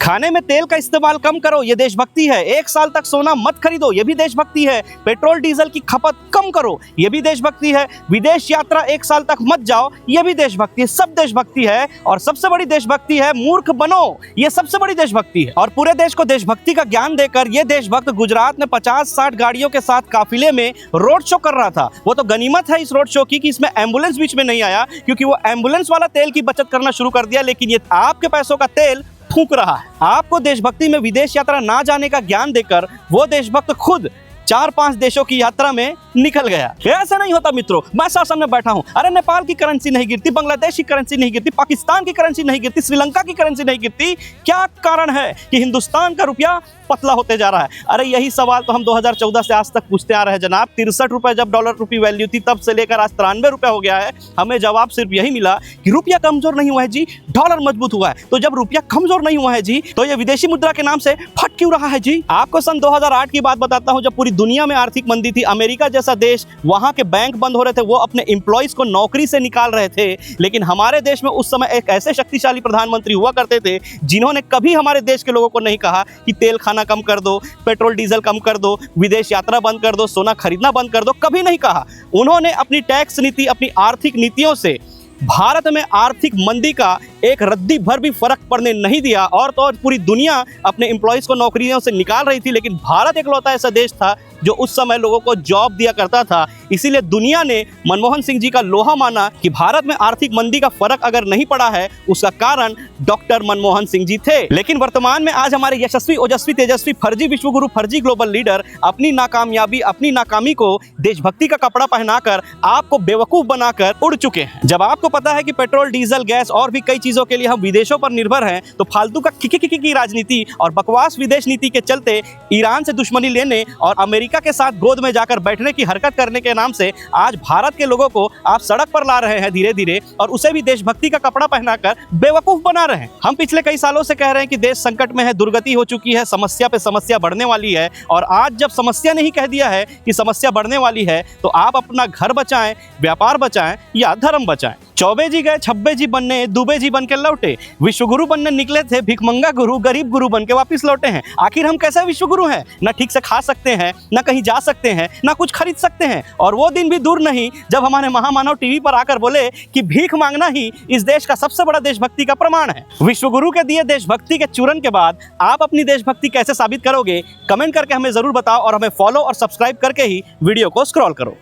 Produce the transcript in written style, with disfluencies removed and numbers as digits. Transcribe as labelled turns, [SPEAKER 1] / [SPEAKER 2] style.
[SPEAKER 1] खाने में तेल का इस्तेमाल कम करो, ये देशभक्ति है। 1 साल तक सोना मत खरीदो, ये भी देशभक्ति है। पेट्रोल डीजल की खपत कम करो, ये भी देशभक्ति है। विदेश यात्रा 1 साल तक मत जाओ, ये भी देशभक्ति है। सब देशभक्ति है। और सबसे बड़ी देशभक्ति है मूर्ख बनो, ये सबसे बड़ी देशभक्ति है। और पूरे देश को देशभक्ति का ज्ञान देकर ये देशभक्त गुजरात में 50-60 गाड़ियों के साथ काफिले में रोड शो कर रहा था। वो तो गनीमत है इस रोड शो की कि इसमें एम्बुलेंस बीच में नहीं आया, क्योंकि वो एम्बुलेंस वाला तेल की बचत करना शुरू कर दिया। लेकिन ये आपके पैसों का तेल फूंक रहा है। आपको देशभक्ति में विदेश यात्रा ना जाने का ज्ञान देकर वो देशभक्त खुद 4-5 देशों की यात्रा में निकल गया। ऐसा नहीं होता मित्रों, मैं सामने बैठा हूं, अरे नेपाल की करेंसी नहीं गिरती, बांग्लादेश की करेंसी नहीं गिरती, पाकिस्तान की करेंसी नहीं गिरती, श्रीलंका की करेंसी नहीं गिरती। क्या कारण है कि हिंदुस्तान का रुपया पतला होते जा रहा है? अरे यही सवाल तो हम 2014 से आज तक पूछते आ रहे हैं जनाब। 63 रुपए जब डॉलर रुपये वैल्यू थी, तब से लेकर आज 93 रुपए हो गया है। हमें जवाब सिर्फ यही मिला कि रुपया कमजोर नहीं हुआ है जी, डॉलर मजबूत हुआ है। तो जब रुपया कमजोर नहीं हुआ है जी, तो ये विदेशी मुद्रा के नाम से फट क्यों रहा है जी? आपको सन 2008 की बात बताता हूं, जब पूरी दुनिया में आर्थिक मंदी थी। अमेरिका जैसा देश, वहां के बैंक बंद हो रहे थे, वो अपने एम्प्लॉइज को नौकरी से निकाल रहे थे। लेकिन हमारे देश में उस समय एक ऐसे शक्तिशाली प्रधानमंत्री हुआ करते थे जिन्होंने कभी हमारे देश के लोगों को नहीं कहा कि तेल खाना कम कर दो, पेट्रोल डीजल कम कर दो, विदेश यात्रा बंद कर दो, सोना खरीदना बंद कर दो। कभी नहीं कहा। उन्होंने अपनी टैक्स नीति, अपनी आर्थिक नीतियों से भारत में आर्थिक मंदी का एक रद्दी भर भी फर्क पड़ने नहीं दिया। और तो और पूरी दुनिया अपने एम्प्लॉइज को नौकरियों से निकाल रही थी, लेकिन भारत एकलौता ऐसा देश था जो उस समय लोगों को जॉब दिया करता था। इसीलिए दुनिया ने मनमोहन सिंह जी का लोहा माना कि भारत में आर्थिक मंदी का फर्क अगर नहीं पड़ा है, उसका कारण डॉक्टर मनमोहन सिंह जी थे। लेकिन वर्तमान में आज हमारे यशस्वी, ओजस्वी, तेजस्वी, फर्जी विश्वगुरु, फर्जी ग्लोबल लीडर अपनी नाकामयाबी, अपनी नाकामी को देशभक्ति का कपड़ा पहनाकर आपको बेवकूफ बनाकर उड़ चुके हैं। जब आपको पता है कि पेट्रोल, डीजल, गैस और भी कई चीजों के लिए हम विदेशों पर निर्भर हैं, तो फालतू का खिकी की राजनीति और बकवास विदेश नीति के चलते ईरान से दुश्मनी लेने और अमेरिका के साथ गोद में जाकर बैठने की हरकत करने के नाम से आज भारत के लोगों को आप सड़क पर ला रहे हैं धीरे धीरे, और उसे भी देशभक्ति का कपड़ा पहनाकर बेवकूफ बना रहे हैं। हम पिछले कई सालों से कह रहे हैं कि देश संकट में है, दुर्गति हो चुकी है, समस्या पे समस्या बढ़ने वाली है। और आज जब समस्या ने ही कह दिया है कि समस्या बढ़ने वाली है, तो आप अपना घर बचाएं, व्यापार बचाएं या धर्म बचाएं। चौबे जी गए, छब्बे जी बनने, दुबे जी बन के लौटे। विश्वगुरु बनने निकले थे, भिखमंगा गुरु, गरीब गुरु बन के वापिस लौटे हैं। आखिर हम कैसे विश्वगुरु हैं? ना ठीक से खा सकते हैं, ना कहीं जा सकते हैं, ना कुछ खरीद सकते हैं। और वो दिन भी दूर नहीं जब हमारे महामानव टीवी पर आकर बोले कि भीख मांगना ही इस देश का सबसे बड़ा देशभक्ति का प्रमाण है। विश्वगुरु के दिए देशभक्ति के चूरन के बाद आप अपनी देशभक्ति कैसे साबित करोगे? कमेंट करके हमें जरूर बताओ, और हमें फॉलो और सब्सक्राइब करके ही वीडियो को स्क्रॉल करो।